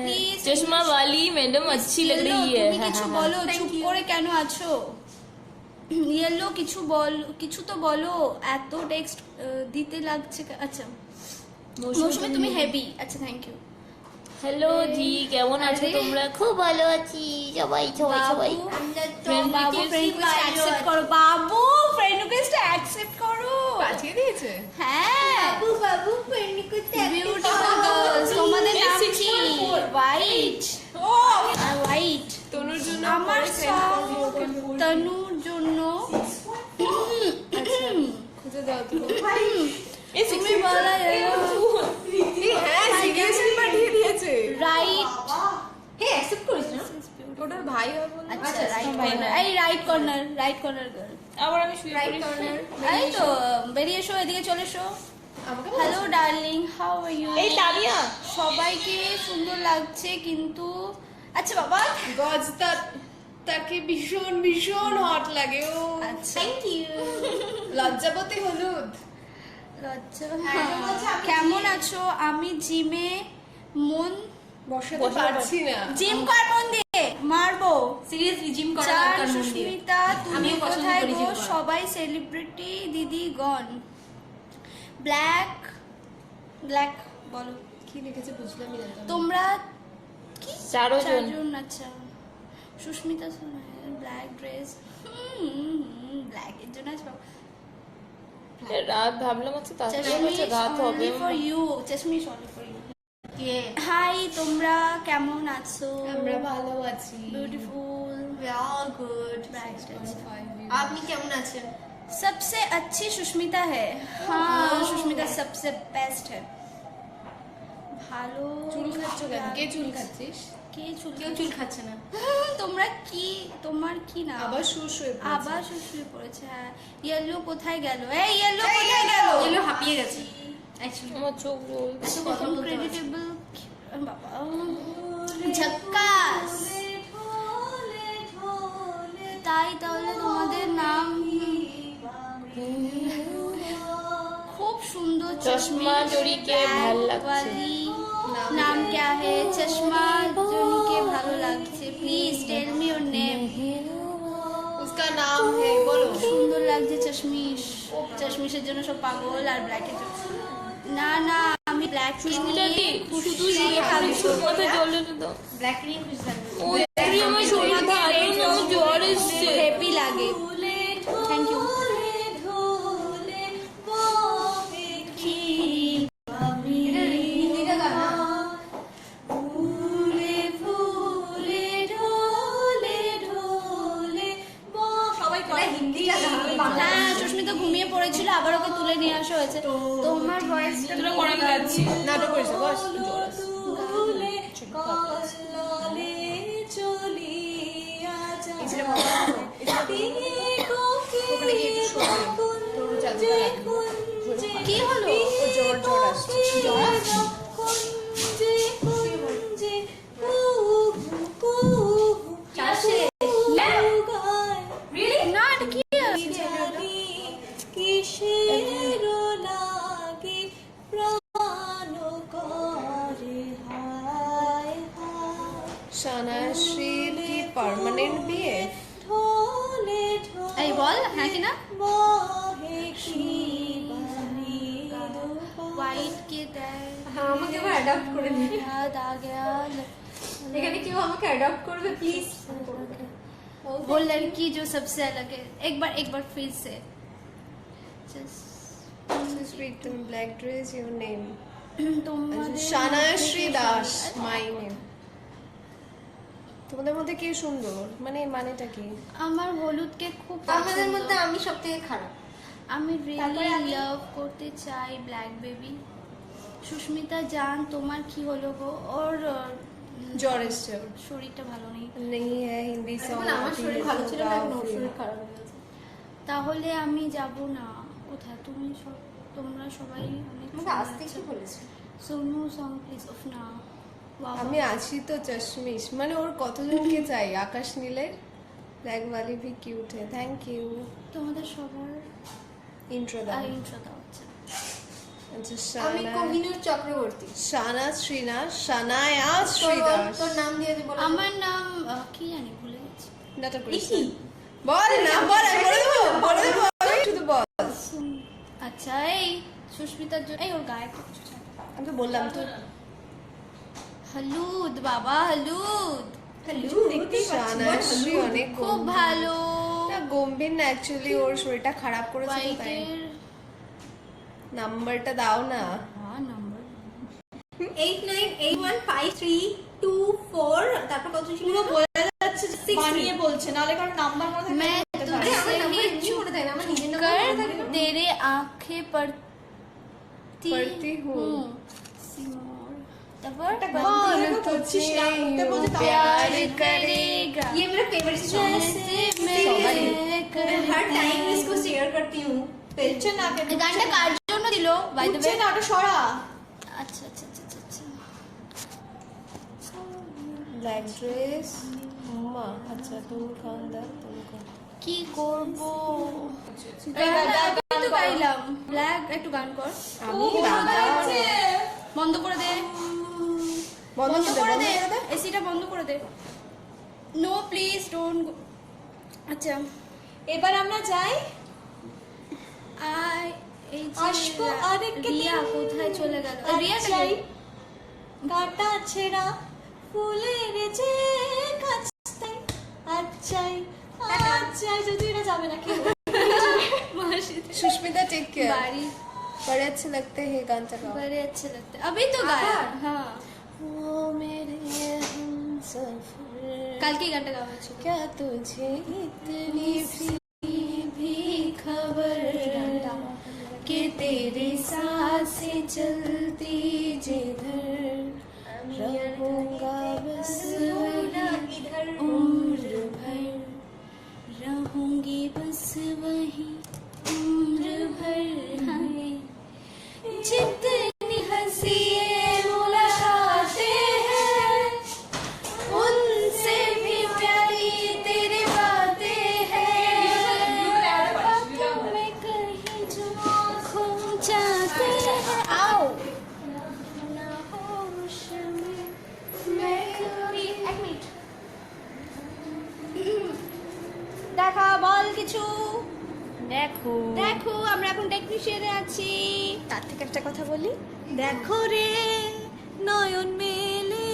Please, चश्मा वाली मैडम अच्छी लग रही है। তুমি কিছু বলো, চুপ করে কেন আছো? ইয়েলো কিছু বল, কিছু তো বলো। এত টেক্সট দিতে লাগছে আচ্ছা মৌসুমী তুমি হেভি। আচ্ছা থ্যাংক ইউ। হ্যালো জি, কেমন আছো তোমরা? খুব ভালো আছি সবাই সবাই সবাই। বাবু ফ্রেন্ড রিকোয়েস্ট অ্যাকসেপ্ট করো। বাবু ফ্রেন্ড রিকোয়েস্ট অ্যাকসেপ্ট করো। পাঠিয়ে দিয়েছে। হ্যাঁ বাবু ফ্রেন্ড রিকোয়েস্ট বিউটিফুল গার্লস। তোমাদের নাম কি? হোয়াইট। ও হোয়াইট। তনুর জন্য আমার সব তনুর জন্য খুঁজে দাও তুমি। তুমি বলা হ্যাঁ সিরিয়াসলি পাঠিয়ে দিয়েছে। রাইট। হে অ্যাকসেপ্ট করিস না? ওটার ভাই হয় বলে। আচ্ছা রাইট কর্নার। এই right corner, right corner girl. আবার আমি শুয়ে রাইট পড়ি। কর্নার। এই তো বেরিয়ে এসো, এদিকে চলে এসো। আমাকে hello darling, how are you? এই তানিয়া সবাইকে সুন্দর লাগছে কিন্তু আচ্ছা বাবা গজটা তাকে ভীষণ ভীষণ হট লাগে। ও আচ্ছা থ্যাংক ইউ। লজ্জাবতী হলুদ। লজ্জা। কেমন আছো? আমি জিমে মন বসাতে পারছি না। জিম কর মন দিয়ে মারবো। সিরিয়াসলি জিম করা চার দরকার মন দিয়ে। সুস্মিতা তুমি আমিও পছন্দ কোথায় করি গো? gym করা। সবাই সেলিব্রিটি দিদি গন। ব্ল্যাক ব্ল্যাক বলো কি লিখেছে বুঝলামই না তো। তোমরা কি চারজন। চারজন আচ্ছা সুস্মিতা ব্ল্যাক ড্রেস ব্ল্যাক এর জন্য আছো রাত ভাবলাম হচ্ছে তারপরে হচ্ছে রাত হবে ফর ইউ চশমি সরি ফর ইউ কে? হাই তোমরা কেমন আছো আমরা ভালো আছি। Beautiful We are all good. আপনি কেমন আছেন? सबसे अच्छी सुष्मिता है हाँ सुष्मिता सबसे बेस्ट है ভালো চুল খাচ্ছ কেন? কে চুল খাচ্ছিস? কে চুল কেউ চুল খাচ্ছে না। তোমরা কি তোমার কি না আবার শুশ হয়ে পড়েছে। আবার শুয়ে পড়েছে হ্যাঁ ইয়েলো কোথায় গেল এই ইয়েলো কোথায় গেল এগুলো হাঁপিয়ে গেছে অ্যাকচুয়ালি। আমার চোখ জ্বলছে। ইনক্রেডিবল বাবা ঝক্কাস তাই তাহলে তোমাদের নাম खूब सुंदर चश्मा जोड़ी के ভাল লাগছে। वाली नाम क्या है चश्मा जोड़ी के ভালো লাগছে please tell me your name उसका नाम है बोलो। সুন্দর লাগছে চশমিশ চশমিশের জন্য সব পাগল আর ব্ল্যাকের জন্য না না আমি ব্ল্যাক সুস্মিতা কি শুধু শুয়ে থাকছো মাথায় জল এনে দাও। ব্ল্যাক রিং খুঁজে থাকবে। ওই আমার শরীর ভালো না জ্বর এসছে। হ্যাপি লাগে থ্যাংক ইউ হিন্দিটা গান না? সবাই করে হিন্দিটা গান, আমি বাংলা হ্যাঁ সুস্মিতা ঘুমিয়ে পড়েছিল আবার ওকে তুলে নিয়ে আসা হয়েছে তোমার ভয়েসটা তোরা করে আমি যাচ্ছি। নাটক করেছে বস। এই ছেলে বাবা ওখানে গিয়ে একটু শোয়। তোর চালু করা। কি হলো ওর জ্বর জ্বর আসছে। জ্বর আসছে? চাষে না এটা কি আছে? কিসের লাগে প্রাণ করে হায় হায় শানাশ্রীর কি পার্মানেন্ট বিয়ে? ঢোলে ঢোলে এই বল হ্যাঁ কি না বহে কি বাণী হোয়াইট কে দেয় হ্যাঁ আমাকে এবার অ্যাডাপ্ট করে নে। याद आ गया এখানে কেউ আমাকে অ্যাডাপ্ট করবে প্লিজ। वो लड़की जो सबसे अलग है एक बार फिर से Just সুইট তুমি ব্ল্যাক ড্রেস ইউর নেম তোমাদের শানাশ্রী দাস মাই নেম। তোমাদের মধ্যে কে সুন্দর মানে মানেটা কি? আমার হলুদকে খুব আমাদের পছন্দ। মধ্যে আমি সবথেকে খারাপ। আমি তারপরে রিয়েলি আমি- লাভ করতে চাই ব্ল্যাক বেবি সুস্মিতা জান তোমার কি হলো গো ওর জ্বর এসছে ওর। শরীরটা ভালো নেই নেই হ্যাঁ হিন্দি সং। আমার শরীর ভালো ছিল না এখন ওর শরীর খারাপ হয়ে গেছে তাহলে আমি যাব না কোথায় তোমরা সবাই অনেক আমাকে আসতে কি বলেছে? সোনু সং প্লিজ অফ না বাবা। আমি আছি তো চশমিশ মানে ওর কতজনকে চাই আকাশ নীলের ব্ল্যাক वाली भी क्यूट है थैंक यू তোমাদের সবার इंट्रो दाओ ইন্ট্রো দাও আচ্ছা अच्छा আমি शाना কোহিনূর চক্রবর্তী शाना श्रीनाथ शानाया श्रीदास তোর নাম দিয়ে দিব আমার নাম কি জানি ভুলে গেছি নাটক করেছি বল না বল আমি বলে দেবো আমি শুধু বল। আচ্ছা এই সুস্মিতার জন্য এই ওর গায়ে একটু কিছু ছাড়। আমি তো বললাম তো হলুদ বাবা হলুদ শানা শ্রী অনেক খুব ভালো না গম্ভীর না অ্যাকচুয়ালি ওর শরীরটা খারাপ করেছে তো তাই হোয়াইটের নাম্বারটা দাও না হ্যাঁ নাম্বার 89815324 তারপর কত ছিল পুরো বলে যাচ্ছে বানিয়ে বলছে নালে কারণ নাম্বার মনে থাকে मैं तुझसे ही চুপ করে দেয় না আমার নিজের कर तेरे आंखें पढ़ती हूँ। सिमोर तबर করছিস না করতে বলছে তাও प्यार करेगा ये मेरा फेवरेट सॉन्ग है जैसे मैं हर टाइम इसको शेयर करती हूँ পেলছে না কেন গানটা কার জন্য দিল বাই দ্য বুঝছে ওয়ে না ওটা সরা আচ্ছা আচ্ছা আচ্ছা আচ্ছা, আচ্ছা ব্ল্যাক ড্রেস মা আচ্ছা তুমি খানদার তুমি খান কি করব এই গানটা আমি তো গাইলাম ব্ল্যাক একটু গান কর আমি দাদা বন্ধ করে দে বন্ধ করে দে এসিটা বন্ধ করে দে নো প্লিজ ডোন্ট আচ্ছা এবার আমরা যাই আই এই আসবো আরেকদিন। রিয়া কোথায় চলে গেল? রিয়া চাই কাটা ছেঁড়া ফুলের যে কাছটাই আচ্ছাই আচ্ছাই যদি এটা যাবে না কি सुष्मिता टेक केयर बारी बड़े अच्छे लगते हैं गाना गाओ बड़े अच्छे लगते हैं। अभी तो गाया हाँ वो मेरे हमसफर कल की गाना गाया ছিল। क्या तुझे इतनी सी भी खबर कि तेरी सांसें चलती जिधर रहूंगा बस इधर उम्र भर रहूंगी बस वही उम्र भर है जितनी हंसी मुलाकातें हैं उनसे भी प्यारी तेरी बातें हैं बातों में कहीं जो खो जाते हैं आओ ना होश में मैं कभी एक मिनट দেখা বল কিছু দেখো দেখো আমরা এখন টেকনিশিয়ানে আছি তার থেকে একটা কথা বলি দেখো রে নয়ন মেলে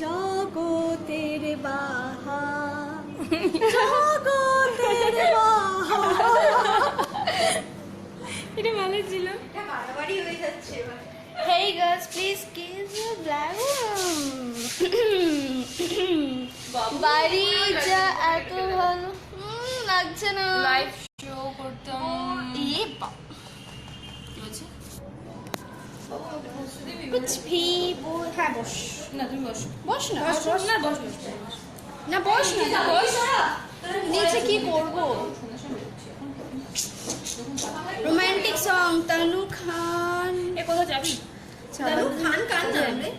জগতের বাহার জগতের বাহার এটা ভালো ছিল। বাড়াবাড়ি হয়ে যাচ্ছে এবার Hey girls, please kiss your black বাড়ি যা এত ভালো লাগছে না লাইভ শো করতাম। এ বাপ কি বলছি? कुछ भी बोल হ্যাঁ বস না তুমি বসো। বস না বস বস না বস বস। না বস না বস নিচে কি করব রোমান্টিক সং তনু খান এ কোথায় যাবি? দাদু খান কান নাম রে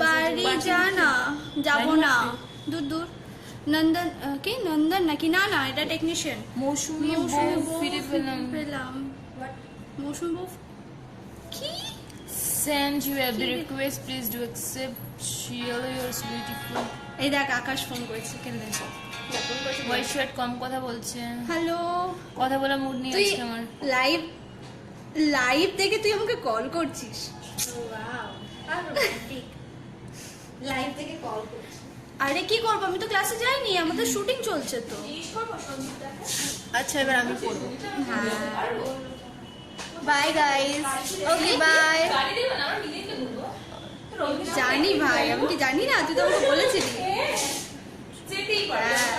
বাড়ি যা না যাবো না দূর দূর নন্দন কি নন্দন নাকি না না এটা টেকনিশিয়ান মৌসুমি বউ ফিরে পেলাম। পেলাম মৌসুমি বউ কি Send you a request, please do accept. Sheila, you're so beautiful. এই দেখ আকাশ ফোন করেছে কেন হোয়াইট শার্ট কম কথা বলছে। হ্যালো কথা বলা মুড নিয়ে তুই আজকে আমার। লাইভ লাইভ দেখে তুই আমাকে কল করছিস ওয়াও আর রোমান্টিক লাইভ থেকে কল করছি আরে কি করবো আমি তো ক্লাসে যাইনি আমাদের শুটিং চলছে তো জিজ্ঞেস করবো সঞ্জিতাকে আচ্ছা এবার আমি করবো হ্যাঁ বাই গাইস ওকে বাই গাড়ি দেবে না আমরা নিজেই তো ঘুরবো। জানি ভাই আমি কি জানি না তুই তো আমাকে বলেছিলি যেতেই পারে। হ্যাঁ।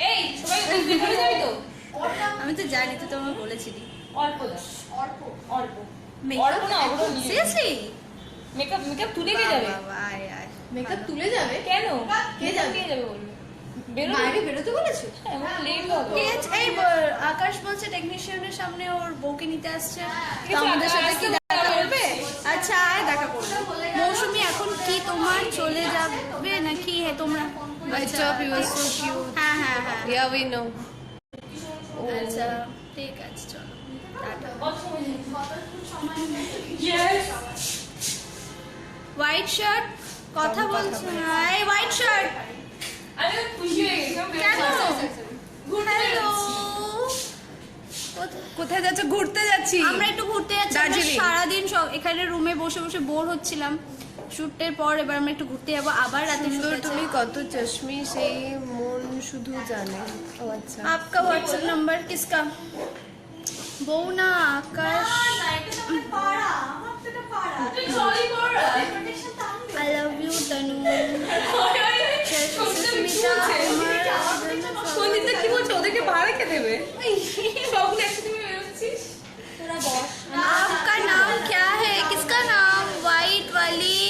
এই সবাই ঘুরে যাবি তো? আমি তো জানি তুই তো আমাকে বলেছিলি অল্প দাও। অল্প অল্প অল্প না ওগুলো নিয়ে সিরিয়াসলি মেকআপ মেকআপ তুলে কে যাবে? আয় আয় মেকআপ তুলে যাবে কেন কে যাবে? কে যাবে বলবে? বেরো বাইরে বেরোতে বলেছে হ্যাঁ আমার লেট হবে। ঠিক আছে, এই আকাশ বলছে টেকনিশিয়ানের সামনে ওর বউকে নিতে আসছে ঠিক তো আছে, আমাদের সাথে কি আকাশ তো দেখা বলে করবে আচ্ছা আয় দেখা করবে মৌসুমি এখন কি তোমার চলে যাবে নাকি হে তোমরা I thought you were so cute. হ্যাঁ হ্যাঁ হ্যাঁ Yeah, we know. আচ্ছা ঠিক আছে চলো টাটা হোয়াইট শার্ট কথা বলছে না এই হোয়াইট শার্ট আমি খুশি হয়ে গেছি আমি কেন ঘুরতে হ্যালো কোথায় যাচ্ছ ঘুরতে যাচ্ছি আমরা একটু ঘুরতে যাচ্ছি আমরা দার্জিলিং। সারাদিন সব এখানে রুমে বসে বসে বোর হচ্ছিলাম শুটের পর এবার আমরা একটু ঘুরতে যাবো আবার রাতে সুন্দর শুট তুমি কত চশমি সেই মন শুধু জানে ও আচ্ছা आपका व्हाट्सएप नंबर किसका বউ না আকাশ পাড়া আমার তো এটা পাড়া তুই সরি কর প্রোটেকশন তো আমি আই লাভ ইউ তনু সন্দীপটা কি বলছে ওদেরকে ভাড়া কে দেবে সবগুলো একসাথে মিলে বেরোচ্ছিস তোরা বস आपका नाम क्या है किसका नाम वाइट वाली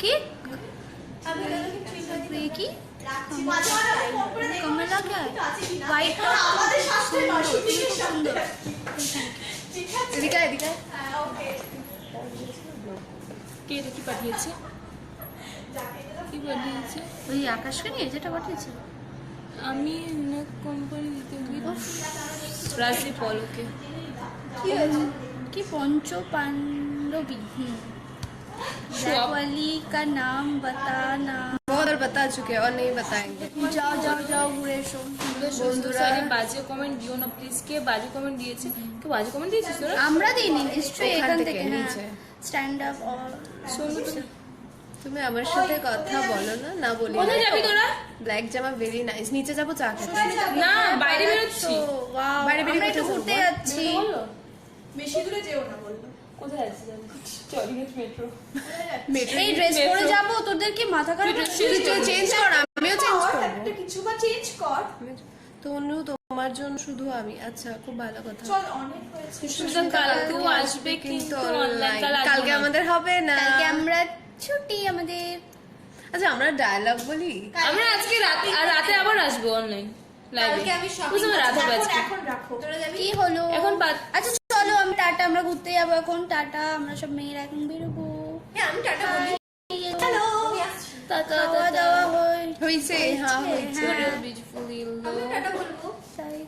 की আমি দাদাকে ট্রিট की রাখছি মাঝে মাঝে আমি ফোন করে দেখি कमला क्या है হোয়াইট वाइट আমাদের শাস্ত্রে নসুমিকের সুন্দর ঠিক আছে এদিকে এদিকে হ্যাঁ ওকে কে এটা কি পাঠিয়েছে কি পাঠিয়েছে ওই আকাশকে নিয়ে যেটা পাঠিয়েছে আমি কোম্পানি দিতে রাজদীপ পলকে কি হয়েছে কি পঞ্চ পাণ্ডবী ब्लैक वाली का नाम बताना। बहुत बार बता चुके हैं और नहीं बताएंगे। যাও যাও যাও ঘুরে এসো। বন্ধুরা সরি বাজে কমেন্ট দিও না প্লিজ। কে বাজে কমেন্ট দিয়েছে? কে বাজে কমেন্ট দিয়েছিস তোরা? আমরা দিইনি নিশ্চয়ই ওখান এখান থেকে, থেকে নিচে। স্ট্যান্ড আপ অর শোনো তো। তুমি আমার সাথে কথা বলো না, না বলি না। কোথায় যাবি তোরা? ব্ল্যাক জামা ভেরি নাইস। নিচে যাবো চা খেতে। না বাইরে বেরোচ্ছি। ওয়াও বাইরে বেরিয়ে আমরা একটু কোথায় ঘুরতে যাবো? যাচ্ছি। বেশি দূরে যেও না বললো। কোথায় যাচ্ছি জানি? চরিগেট মেট্রো। এই ড্রেস পরে যাবো, তোদের কি মাথা খারাপ তুই চেঞ্জ কর, আমিও চেঞ্জ করবো। একটা কিছু বা চেঞ্জ কর। তনু তোমার জন্য শুধু আমি। আচ্ছা খুব ভালো কথা। চল অনেক হয়েছে। সুস্মিতা কালকেও আসবে কিন্তু অনলাইন। কালকে আমাদের হবে না। কালকে আমরা ছুটি আমাদের। আচ্ছা আমরা ডায়লগ বলি। আমরা আজকে রাতে আর রাতে আবার আসবো অনলাইন লাইভে। কালকে আমি shopping বুঝতে পারছি, রাতে করছি। বাজছে। এখন রাখো। তোরা যাবি? কি হলো এখন আচ্ছা চলো আমি টাটা, আমরা ঘুরতে যাবো এখন। টাটা, আমরা সব মেয়েরা এখন বেরোবো। হ্যাঁ আমি টাটা বলি। হ্যালো আমি আসছি। খাওয়া দাওয়া হয়েছে, হ্যাঁ হয়েছে। আমি টাটা বলবো।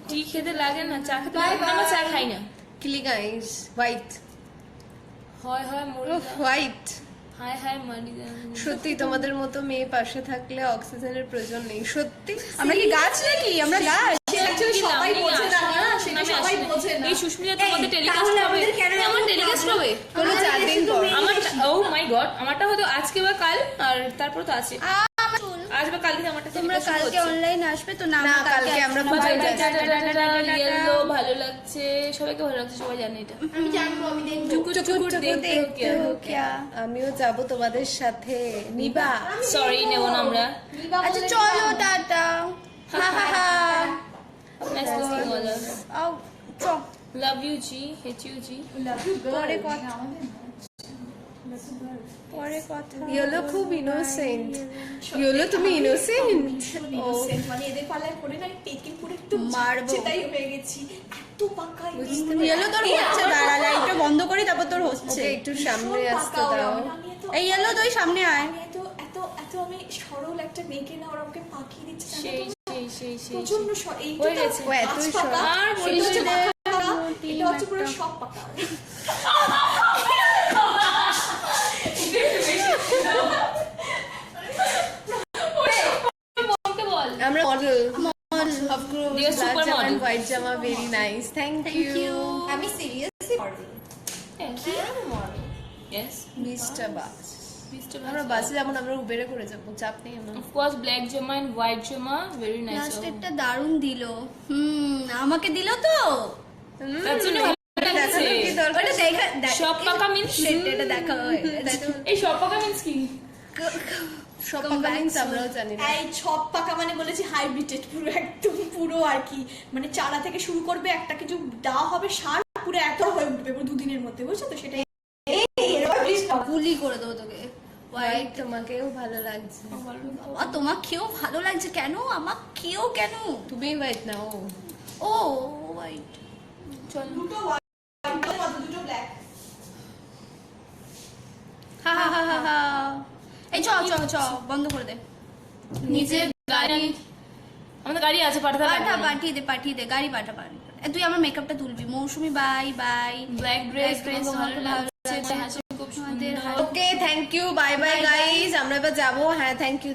টি খেতে লাগে না, চা খেতে লাগে না, আমরা চা খাই না। ক্লি গাইস হোয়াইট হয় হয় মরি যা। হোয়াইট। হায় হায় মারি যা। সত্যি তোমাদের মতো মেয়ে পাশে থাকলে অক্সিজেনের প্রয়োজন নেই। সত্যি আমরা কি গাছ নাকি? আমরা গাছ। Actually কি সবাই লাভ, বোঝে না, আমি না, আসি সেটা না, সবাই আমি আসি না। বোঝে না। এই সুস্মিতা তোমাদের এই, টেলিকাস্ট তাহলে হবে? আমাদের কেন আমার টেলিকাস্ট হবে? কোনো 4 দিন পর। আমার ও মাই গড, আমারটা হয়তো আজকে বা কাল, আর তারপর তো আছে আজ বা কালকে আমারটা। তোমরা কালকে অনলাইন আসবে তো? না না, আমরা কালকে আমরা আসবো। কোথায় Bye, যাচ্ছি? টাটা। ইয়েলো ভালো লাগছে, সবাইকে ভালো লাগছে, সবাই জানে এটা। আমি জানবো, আমি দেখবো। টুকুর টুকুর দেখতে দেখতে হো क्या? আমিও যাব তোমাদের সাথে। নিবা? সরি নেব না আমরা। আচ্ছা চলো টাটা। হা হা হা। Nice to see you all. আও চল। Love you G, hate you জি। পরে কথা। পরে কথা। ইয়েলো খুব ইনোসেন্ট। ইয়েলো তুমি ইনোসেন্ট? Innocent, মানে এদের পাল্লায় পড়ে না টেকিং পুরো একটু মারবো। যেটাই হয়ে গেছি। এত পাকা ইয়েলো তোর হচ্ছে, দাঁড়া লাইটটা বন্ধ করি তারপর তোর হচ্ছে। ওকে একটু সামনে আসতে দাও। এই ইয়েলো তুই সামনে আয়। এত এত এত আমি সরল একটা মেয়েকে না ওরা আমাকে পাকিয়ে দিচ্ছে জানো সেই তো? সেই সেই সেই প্রচন্ড এই হয়ে গেছে। ও এতই সরল। আর বলিস না। এটা হচ্ছে পুরো সব পাকা। বলতে বল। আমরা model of course. They are super black জামা model. হোয়াইট জামা ভেরি নাইস। Thank you. আমি সিরিয়াসলি Yes. মিস্টার বাস। Mr. আমরা বাসে যাবো না, আমরা উবেরে করে যাবো। চাপ নেই আমার। Of course, black jama and white jama, very nice. Last একটা দারুণ দিল। আমাকে দিল তো? তার জন্য ভালো লাগছে। দেখানোর কি দরকার? ওটা দেখা সব পাকা means এটা দেখা হয়। এই সব পাকা means কি? সব পাকা means আমরাও জানি না। এই ছপ পাকা মানে বলেছি হাইব্রিডেড পুরো একদম পুরো আর কি মানে চারা থেকে শুরু করবে একটা কিছু দেওয়া হবে সার পুরো এত হয়ে উঠবে পুরো দুদিনের মধ্যে বুঝছো তো সেটাই গুলি করে দেবো তোকে। হোয়াইট তোমাকেও ভালো লাগছে। আর তোমাকেও ভালো লাগছে কেন? আমাকেও কেন? তুমি হোয়াইট না ও। ও হোয়াইট। চল। দুটো দুটো ব্ল্যাক হা হা হা হা হা। এই চ চ চ বন্ধ করে দে। নিচে গাড়ি, আমাদের গাড়ি আছে, পাঠাতে পাঠা লাগবে না। পাঠিয়ে দে গাড়ি পাঠা। তুই আমার মেকআপটা তুলবি। Mousumi bye bye. Black dress dress ভালো তোমাকে লাগছে, ভালো লাগছে। হাসি খুব আমাদের সুন্দর। Okay thank you. Bye bye guys. আমরা এবার যাবো। হ্যাঁ থ্যাংক ইউ।